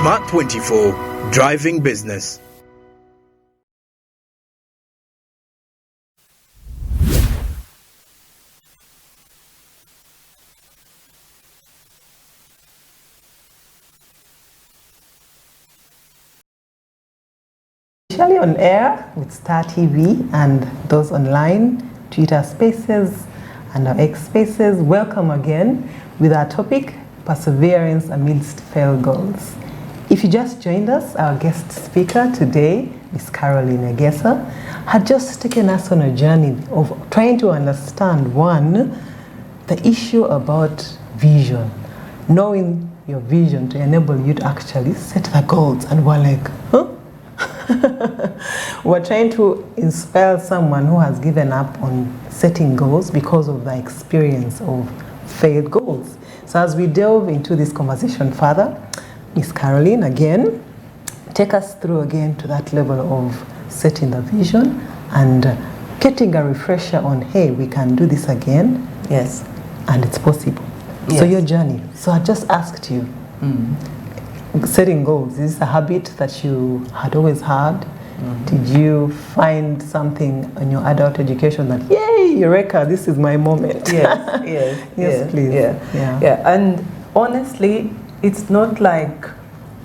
Smart 24, driving business. Officially on air with Star TV and those online, Twitter Spaces and our X Spaces. Welcome again with our topic, Perseverance Amidst Failed Goals. If you just joined us, our guest speaker today, Ms. Caroline Egesa, had just taken us on a journey of trying to understand, one, the issue about vision, knowing your vision to enable you to actually set the goals. And we're like, huh? We're trying to inspire someone who has given up on setting goals because of the experience of failed goals. So as we delve into this conversation further, Ms. Caroline, again, take us through again to that level of setting the vision and getting a refresher on, hey, we can do this again. Yes. And it's possible. Yes. So your journey. So I just asked you, setting goals, is this a habit that you had always had? Did you find something in your adult education that, yay, Eureka, this is my moment? Yes, yes, please. Yeah. And honestly, it's not like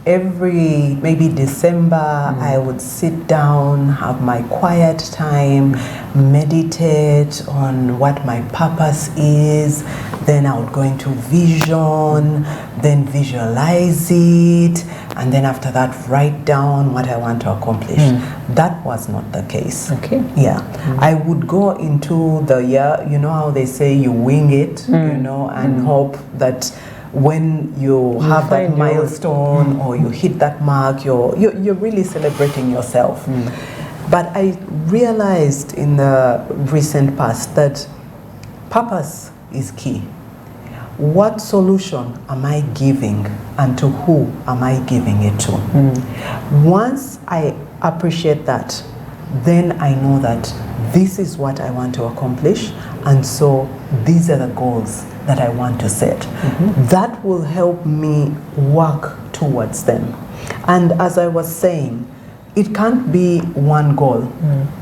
every maybe December I would sit down, have my quiet time, meditate on what my purpose is, then I would go into vision, then visualize it, and then after that write down what I want to accomplish. That was not the case. Okay. Yeah. I would go into the year, you know how they say you wing it, you know, and hope that when you have that milestone or you hit that mark, you're really celebrating yourself. But I realized in the recent past that purpose is key. What solution am I giving and to who am I giving it to? Once I appreciate that, then I know that this is what I want to accomplish, and so these are the goals that I want to set. That will help me work towards them. And as I was saying, it can't be one goal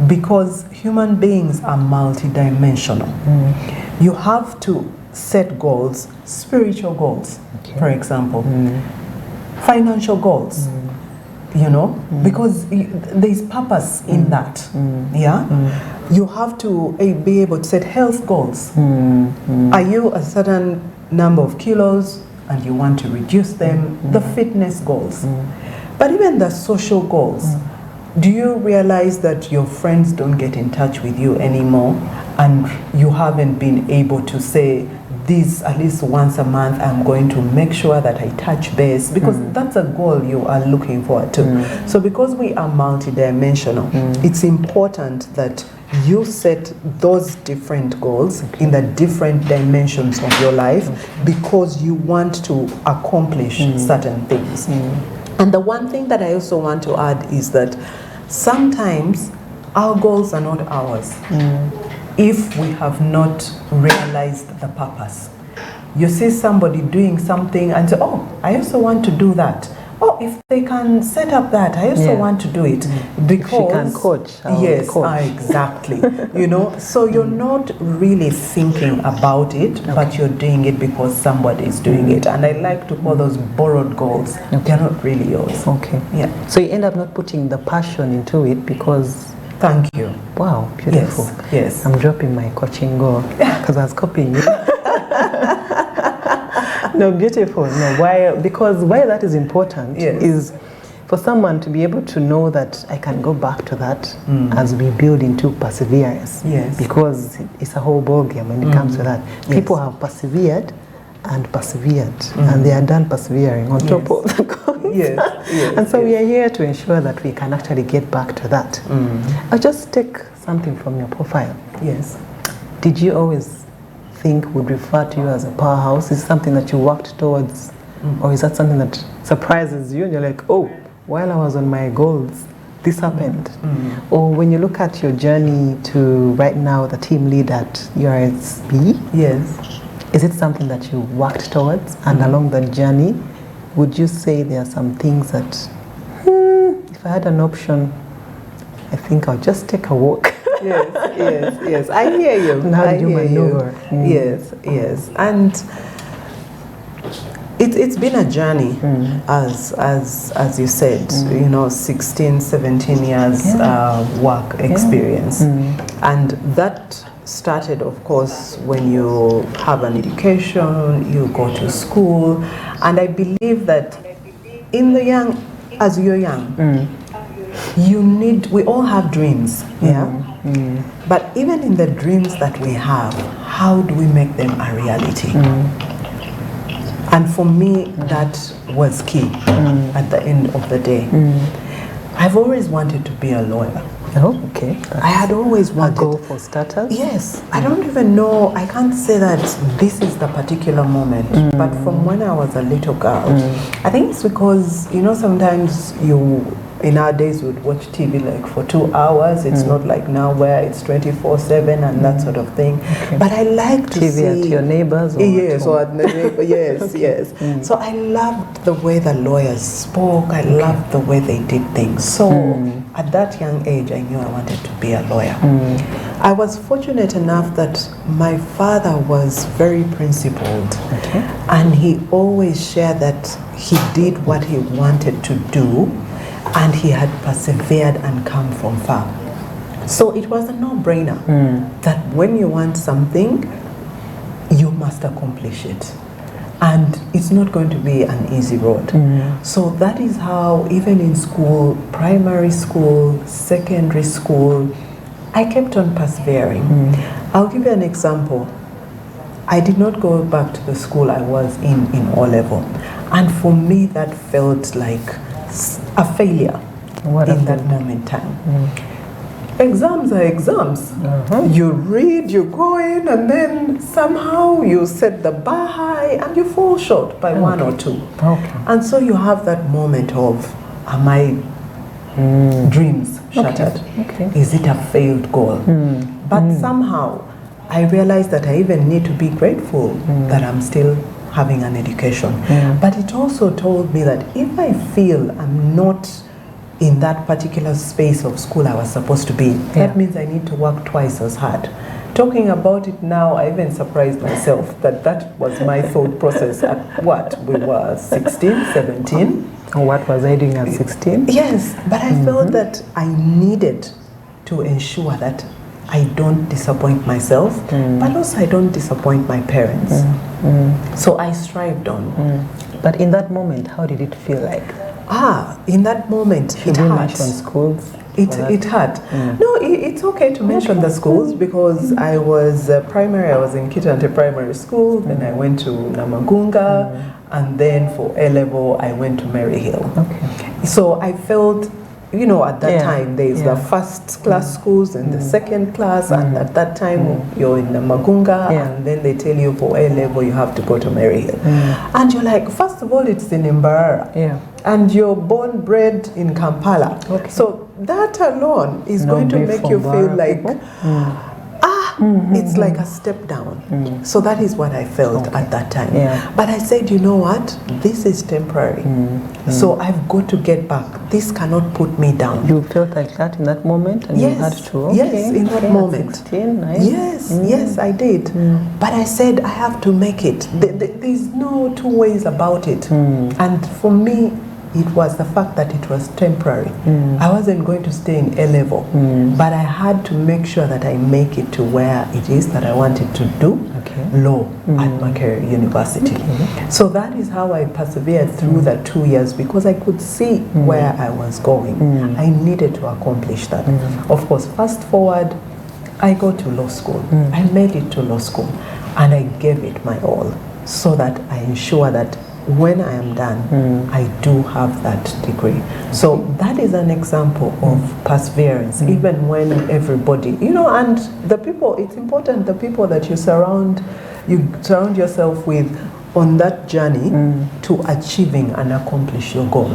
because human beings are multidimensional. You have to set goals, spiritual goals, for example, financial goals, you know, because there's purpose in that. You have to be able to set health goals. Are you a certain number of kilos and you want to reduce them? The fitness goals. But even the social goals. Do you realize that your friends don't get in touch with you anymore and you haven't been able to say, this at least once a month I'm going to make sure that I touch base, because that's a goal you are looking forward to. So because we are multidimensional, it's important that you set those different goals in the different dimensions of your life because you want to accomplish certain things. And the one thing that I also want to add is that sometimes our goals are not ours if we have not realized the purpose. You see somebody doing something and say, oh, I also want to do that. Oh, if they can set up that, I also want to do it. Because she can coach. Yes, exactly. You know, so you're not really thinking about it, but you're doing it because somebody is doing it. And I like to call those borrowed goals. They're not really yours. Okay. Yeah. So you end up not putting the passion into it because... Thank you. Wow, beautiful. Yes. I'm dropping my coaching goal because I was copying you. No, beautiful. No, why? Because why that is important is for someone to be able to know that I can go back to that as we build into perseverance. Yes. Because it's a whole ball game when it comes to that. People have persevered and persevered, and they are done persevering on top of the goals. And so we are here to ensure that we can actually get back to that. I'll just take something from your profile. Yes. Did you always think would refer to you as a powerhouse? Is it something that you worked towards, or is that something that surprises you and you're like, oh, while I was on my goals, this happened? Or when you look at your journey to right now, the team lead at URSB, yes, is it something that you worked towards, and along that journey, would you say there are some things that, if I had an option, I think I'll just take a walk? Yes. I hear you. And how did you maneuver? Yes. And it's been a journey, as you said, 16, 17 years work experience. And that started, of course, when you have an education, you go to school. And I believe that as you're young, we all have dreams, But even in the dreams that we have, how do we make them a reality? And for me, that was key at the end of the day. I've always wanted to be a lawyer. Oh, okay. I had always wanted. A goal for starters? Yes. I don't even know, I can't say that this is the particular moment, but from when I was a little girl, I think it's because, sometimes in our days we would watch TV like for 2 hours. It's not like now where it's 24/7 and that sort of thing. Okay. But I like to TV see at your neighbors. Or at the neighbor. Yes. So I loved the way the lawyers spoke. I loved the way they did things. So at that young age, I knew I wanted to be a lawyer. I was fortunate enough that my father was very principled, and he always shared that he did what he wanted to do, and he had persevered and come from far. So it was a no-brainer that when you want something, you must accomplish it. And it's not going to be an easy road. So that is how, even in school, primary school, secondary school, I kept on persevering. I'll give you an example. I did not go back to the school I was in O-level. And for me, that felt like a failure in that moment in time. Exams are exams. You read, you go in, and then somehow you set the bar high and you fall short by 1 or 2. And so you have that moment of, are my dreams shattered? Is it a failed goal? But somehow I realized that I even need to be grateful that I'm still having an education. But it also told me that if I feel I'm not in that particular space of school I was supposed to be, that means I need to work twice as hard. Talking about it now, I even surprised myself that was my thought process at what? We were 16, 17. What was I doing at 16? Yes, but I felt that I needed to ensure that I don't disappoint myself, but also I don't disappoint my parents. So I strived on. But in that moment, how did it feel like? In that moment, it hurt. mention schools? It hurt. No, it's okay to mention the schools, because I was primary, I was in Kitante Primary School, then I went to Namagunga, and then for A-level, I went to Maryhill. So I felt, at that time, there's the first class schools and the second class, and at that time, you're in Namagunga, and then they tell you for A-level, you have to go to Maryhill. And you're like, first of all, it's in Mbarara. And you're born, bred in Kampala. So that alone is going to make you feel like, it's like a step down. So that is what I felt at that time. But I said, you know what? This is temporary. So I've got to get back. This cannot put me down. You felt like that in that moment? And you had to, yes, in that moment. 16, nice. Yes, I did. But I said, I have to make it. There's no two ways about it. And for me, it was the fact that it was temporary. I wasn't going to stay in A-level, but I had to make sure that I make it to where it is that I wanted to do law at Makerere University. So that is how I persevered through the 2 years, because I could see where I was going. I needed to accomplish that. Of course, fast forward, I go to law school. I made it to law school, and I gave it my all, so that I ensure that when I am done, I do have that degree. So that is an example of perseverance, even when everybody, and the people, it's important, the people that you surround yourself with on that journey to achieving and accomplish your goal.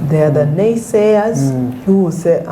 They are the naysayers who will say,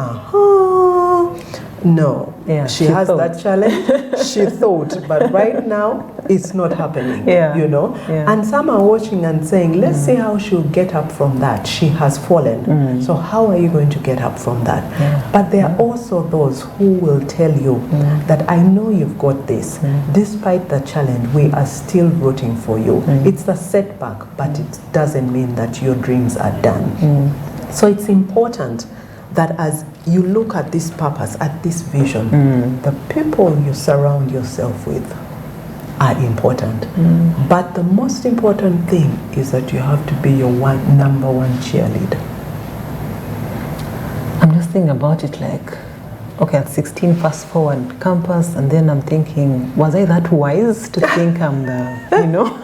no, Yeah, she has that challenge. She thought, but right now it's not happening. Yeah. You know, Yeah. and some are watching and saying, let's see how she'll get up from that. She has fallen. So how are you going to get up from that? Yeah. But there are also those who will tell you that I know you've got this. Despite the challenge, we are still rooting for you. It's a setback, but it doesn't mean that your dreams are done. So it's important that as you look at this purpose, at this vision, the people you surround yourself with are important. But the most important thing is that you have to be your number one cheerleader. I'm just thinking about it like, okay, at 16, fast forward campus, and then I'm thinking, was I that wise to think I'm the, you know,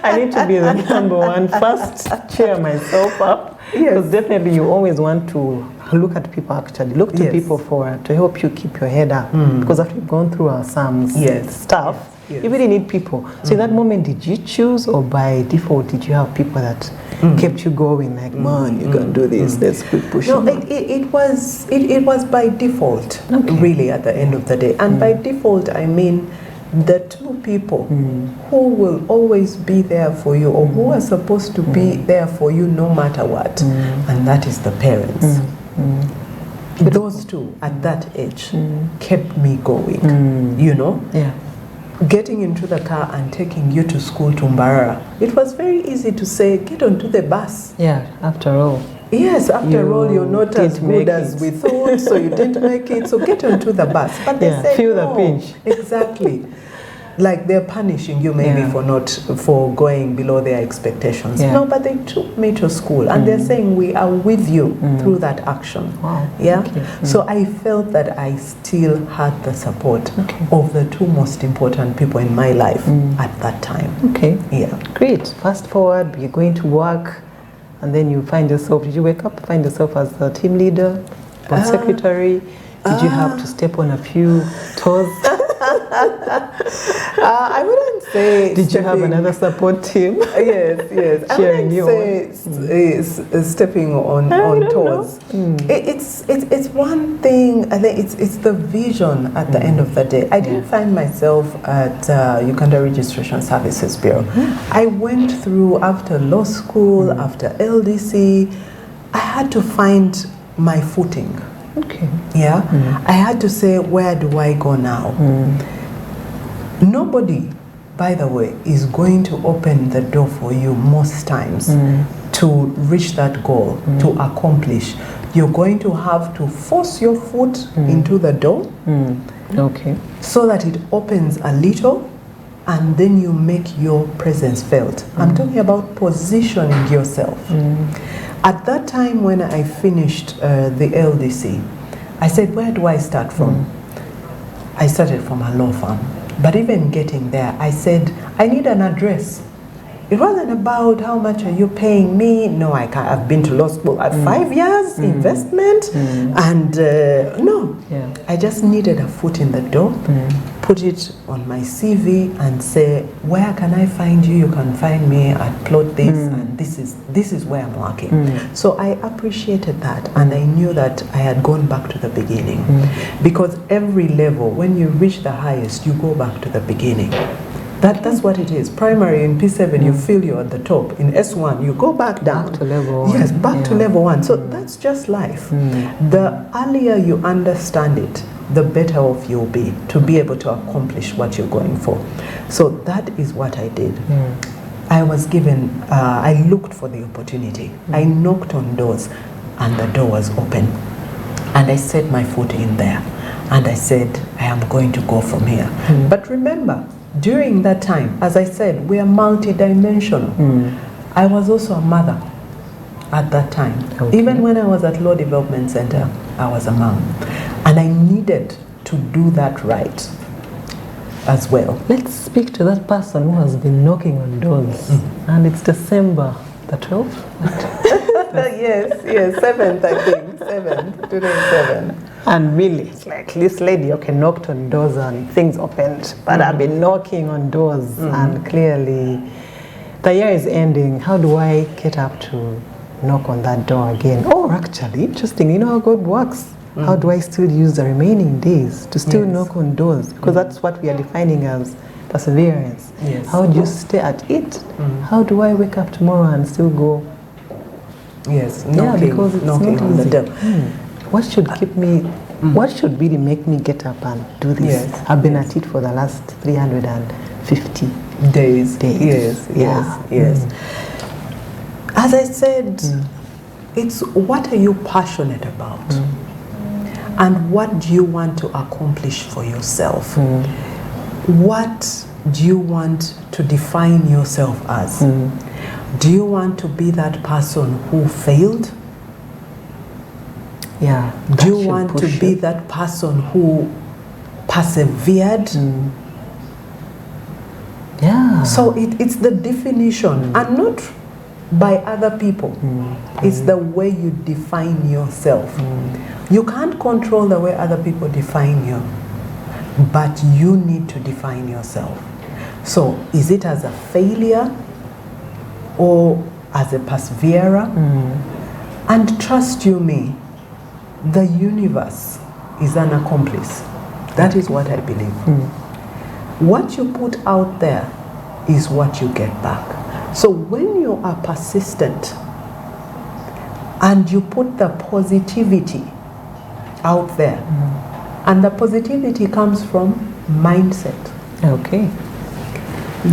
I need to be the number one, first cheer myself up. Because definitely you always want to look at people actually, look to people to help you keep your head up. Because after you've gone through some stuff, you really need people. So in that moment, did you choose, or by default, did you have people that kept you going, like, man, you can do this, let's keep pushing? No, it was by default, really, at the end of the day. And by default, I mean the two people who will always be there for you, or who are supposed to be there for you no matter what, and that is the parents. Those two at that age kept me going, you know. Getting into the car and taking you to school to Mbarara, it was very easy to say, get onto the bus. Yeah, after all. Yes, after all, you're not as good as we thought, so you didn't make it, so get onto the bus. But they said, feel no. the pinch. Exactly. Like they're punishing you maybe for going below their expectations. No, but they took me to school, and they're saying, we are with you through that action. Wow. Yeah. Okay. So I felt that I still had the support of the two most important people in my life at that time. Okay. Yeah. Great. Fast forward, you're going to work, and then you find yourself, did you wake up, find yourself as the team leader or secretary? Did you have to step on a few toes? I wouldn't say. Did you have another support team? Yes. Cheering I wouldn't say stepping on toes. It's one thing. I think it's the vision at the end of the day. I didn't find myself at Uganda Registration Services Bureau. I went through after law school, after LDC. I had to find my footing. Okay. Yeah. I had to say, where do I go now? Nobody, by the way, is going to open the door for you most times to reach that goal, to accomplish. You're going to have to force your foot into the door so that it opens a little, and then you make your presence felt. I'm talking about positioning yourself. At that time when I finished the LDC, I said, where do I start from? I started from a law firm. But even getting there, I said, I need an address. It wasn't about how much are you paying me. No, I can't. I've been to law school at 5 years, investment, and no. I just needed a foot in the door, put it on my CV and say, where can I find you? You can find me at plot this, and this is where I'm working. So I appreciated that, and I knew that I had gone back to the beginning. Because every level, when you reach the highest, you go back to the beginning. That's what it is. Primary in P7, you feel you're at the top. In S1, you go back down. Back to level 1. Yes, back to level 1. So that's just life. The earlier you understand it, the better off you'll be to be able to accomplish what you're going for. So that is what I did. I was given, I looked for the opportunity. I knocked on doors, and the door was open. And I set my foot in there. And I said, I am going to go from here. But remember, during that time, as I said, we are multidimensional. I was also a mother at that time. Even when I was at Law Development Center, I was a mom. And I needed to do that right as well. Let's speak to that person who has been knocking on doors. And it's December the 12th? yes, 7th, I think. 7th, today is 7th. And really, it's like this lady, knocked on doors and things opened. But I've been knocking on doors, and clearly the year is ending. How do I get up to knock on that door again? Oh, actually, interesting. You know how God works. How do I still use the remaining days to still Yes. knock on doors? Because that's what we are defining as perseverance. Yes. How do you stay at it? How do I wake up tomorrow and still go? Yes, Because it's knocking not on the easy. door. What should keep me? What should really make me get up and do this? Yes, I've been yes. at it for the last 350 Days. days. Yes, Yeah. yes. As I said, it's what are you passionate about? And what do you want to accomplish for yourself? What do you want to define yourself as? Do you want to be that person who failed? Yeah. Do you want to be that person who persevered? Yeah. So it's the definition, and not by other people. It's the way you define yourself. You can't control the way other people define you, but you need to define yourself. So is it as a failure or as a perseverer? And trust you me, the universe is an accomplice. That is what I believe. What you put out there is what you get back. So when you are persistent and you put the positivity out there, and the positivity comes from mindset. Okay.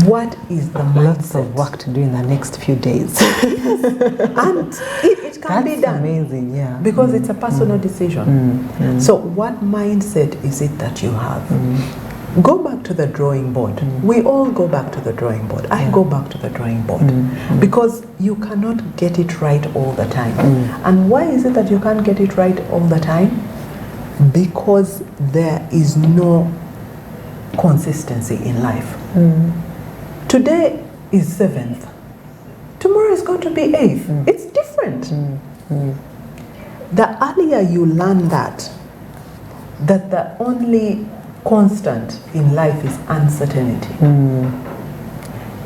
What is the mindset? Lots of work to do in the next few days. And it can be done. Amazing, yeah. Because it's a personal decision. So what mindset is it that you have? Go back to the drawing board. We all go back to the drawing board. I go back to the drawing board. Because you cannot get it right all the time. And why is it that you can't get it right all the time? Because there is no consistency in life. Today is 7th. Tomorrow is going to be 8th. It's different. The earlier you learn that the only constant in life is uncertainty,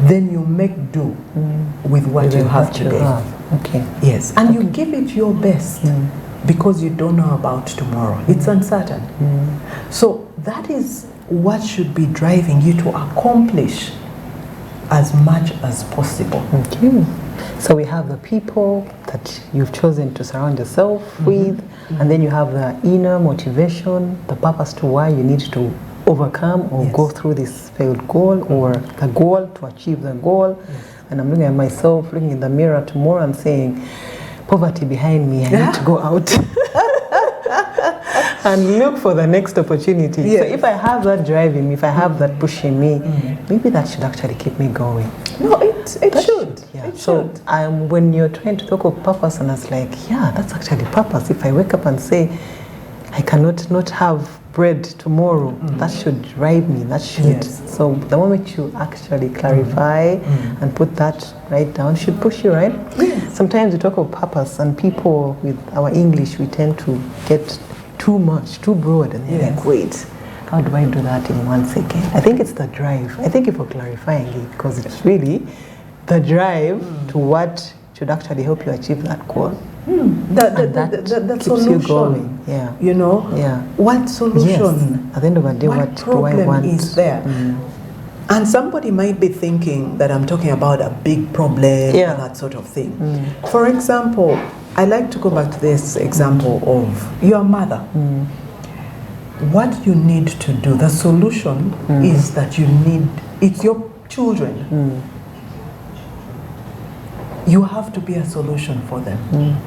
then you make do with what you have today. Okay. Yes, and you give it your best because you don't know about tomorrow. It's uncertain. So that is what should be driving you to accomplish as much as possible. Okay. So we have the people that you've chosen to surround yourself with, and then you have the inner motivation, the purpose to why you need to overcome or go through this failed goal, or the goal to achieve the goal. And I'm looking at myself, looking in the mirror tomorrow and saying, poverty behind me, I need to go out and look for the next opportunity. Yes. So if I have that driving me, if I have that pushing me, maybe that should actually keep me going. No, it should. Yeah. It So should. when you're trying to talk of purpose, and I was like, yeah, that's actually purpose. If I wake up and say, I cannot not have bread tomorrow, that should drive me. That should. Yes. So the moment you actually clarify and put that right down, should push you, right? Yes. Sometimes we talk of purpose, and people with our English, we tend to get too much, too broad, and they're like, wait, how do I do that in 1 second? I think it's the drive. I thank you for clarifying it, because it's really the drive to what should actually help you achieve that goal. The keeps solution. you going. Yeah. You know? Yeah. What solution? Yes. At the end of the day, what do I problem want? is there? And somebody might be thinking that I'm talking about a big problem or that sort of thing. For example, I like to go back to this example of your mother. What you need to do, the solution is that it's your children. You have to be a solution for them.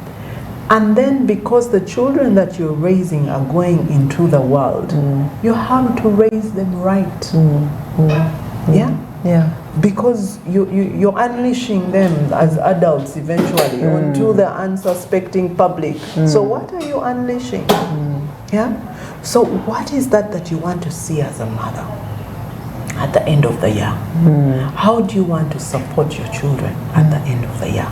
And then because the children that you're raising are going into the world, you have to raise them right. Yeah? Yeah. Because you're unleashing them as adults eventually onto the unsuspecting public. So what are you unleashing? Yeah? So what is that you want to see as a mother at the end of the year? How do you want to support your children at the end of the year?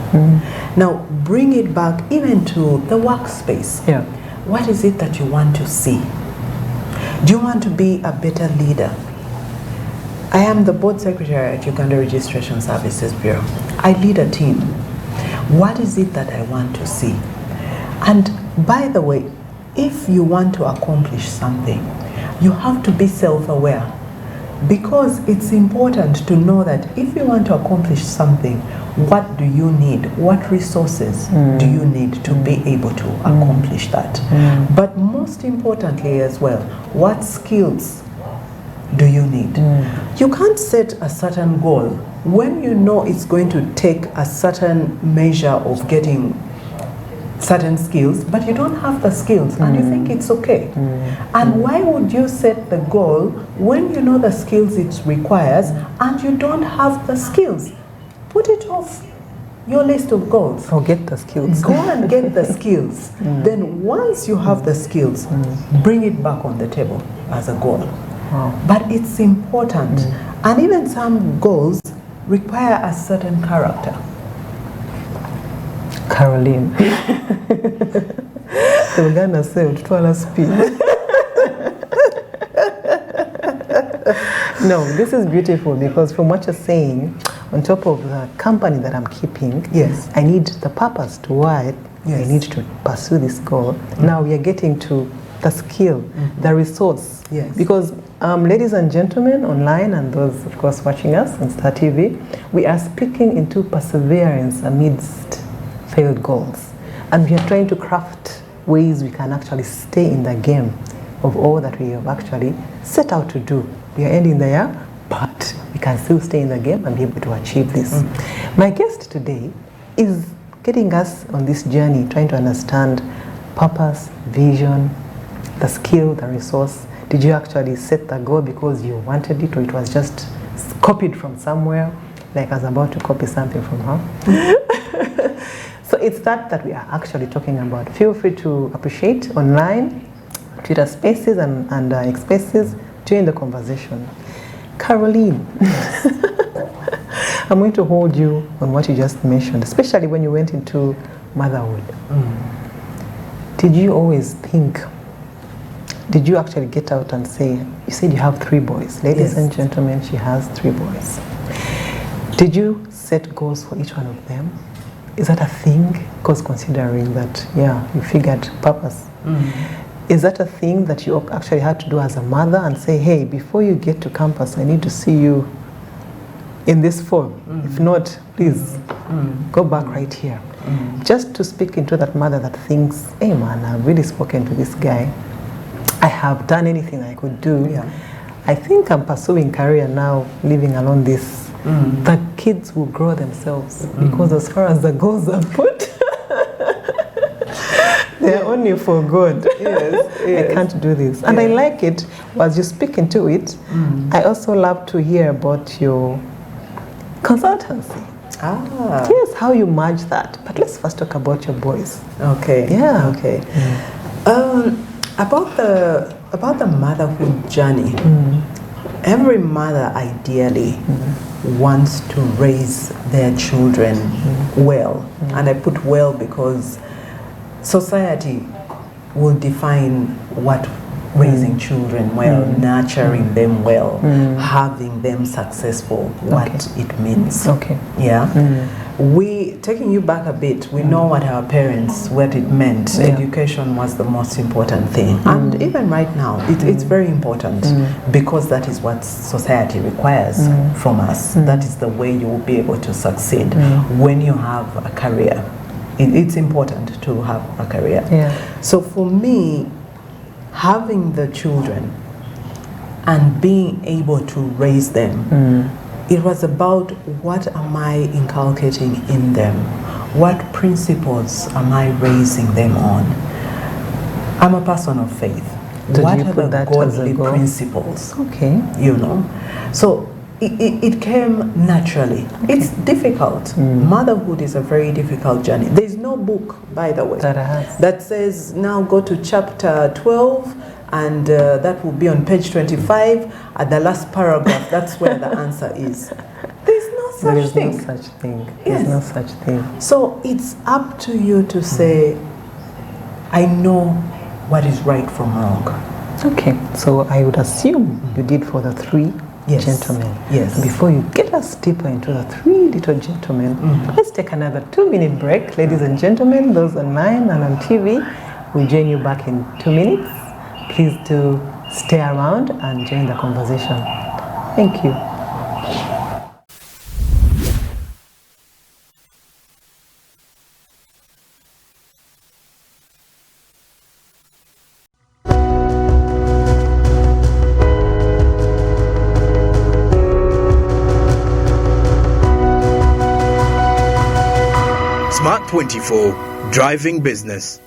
Now bring it back even to the workspace. Yeah. What is it that you want to see? Do you want to be a better leader? I am the board secretary at Uganda Registration Services Bureau. I lead a team. What is it that I want to see? And by the way, if you want to accomplish something, you have to be self-aware, because it's important to know that if you want to accomplish something, what do you need? What resources do you need to be able to accomplish that? But most importantly as well, what skills do you need? You can't set a certain goal when you know it's going to take a certain measure of getting certain skills, but you don't have the skills and you think it's okay. And why would you set the goal when you know the skills it requires and you don't have the skills? Put it off your list of goals. Or get the skills. Go and get the skills. Then once you have the skills, bring it back on the table as a goal. Wow. But it's important. And even some goals require a certain character. Caroline. They were gonna say utwala speed. No, this is beautiful, because from what you're saying, on top of the company that I'm keeping, Yes. I need the purpose to why Yes. I need to pursue this goal. Now we are getting to the skill, the resource. Yes. Because ladies and gentlemen online, and those of course watching us on Star TV, we are speaking into perseverance amidst failed goals. And we are trying to craft ways we can actually stay in the game of all that we have actually set out to do. We are ending the year, but we can still stay in the game and be able to achieve this. My guest today is getting us on this journey, trying to understand purpose, vision, the skill, the resource. Did you actually set the goal because you wanted it, or it was just copied from somewhere? Like I was about to copy something from her. So it's that we are actually talking about. Feel free to appreciate online, Twitter Spaces and X Spaces, join the conversation. Caroline, I'm going to hold you on what you just mentioned, especially when you went into motherhood. Did you always think, did you actually get out and say, you said you have 3 boys. Ladies and gentlemen, she has 3 boys. Did you set goals for each one of them? Is that a thing? Because considering that, you figured purpose. Is that a thing that you actually had to do as a mother and say, hey, before you get to campus, I need to see you in this form. If not, please go back right here. Just to speak into that mother that thinks, hey man, I've really spoken to this guy. I have done anything I could do. I think I'm pursuing career now, living along this. The kids will grow themselves, because as far as the goals are put, they're only for good. I can't do this. And I like it. As you speak into it, I also love to hear about your consultancy. Yes, how you merge that. But let's first talk about your boys. Okay. About the motherhood journey, every mother ideally wants to raise their children well. And I put well because society will define what raising children well, nurturing them well, having them successful, what it means. We, taking you back a bit, we know what our parents, what it meant. Education was the most important thing. And even right now, it's very important, because that is what society requires from us. That is the way you will be able to succeed when you have a career. It's important to have a career. So for me, having the children and being able to raise them, it was about what am I inculcating in them? What principles am I raising them on? I'm a person of faith. What are the godly principles? You know? So it came naturally. It's difficult. Motherhood is a very difficult journey. There's no book, by the way, that says now go to chapter 12 and that will be on page 25 at the last paragraph. That's where the answer is. There's no such thing. There's no such thing. There's no such thing. So it's up to you to say, I know what is right from wrong. So I would assume you did for the 3 gentlemen. Before you get us deeper into the 3 little gentlemen, let's take another 2-minute break. Ladies and gentlemen, those online and on TV, We'll join you back in 2 minutes. Please do stay around and join the conversation. Thank you. Smart 24, driving business.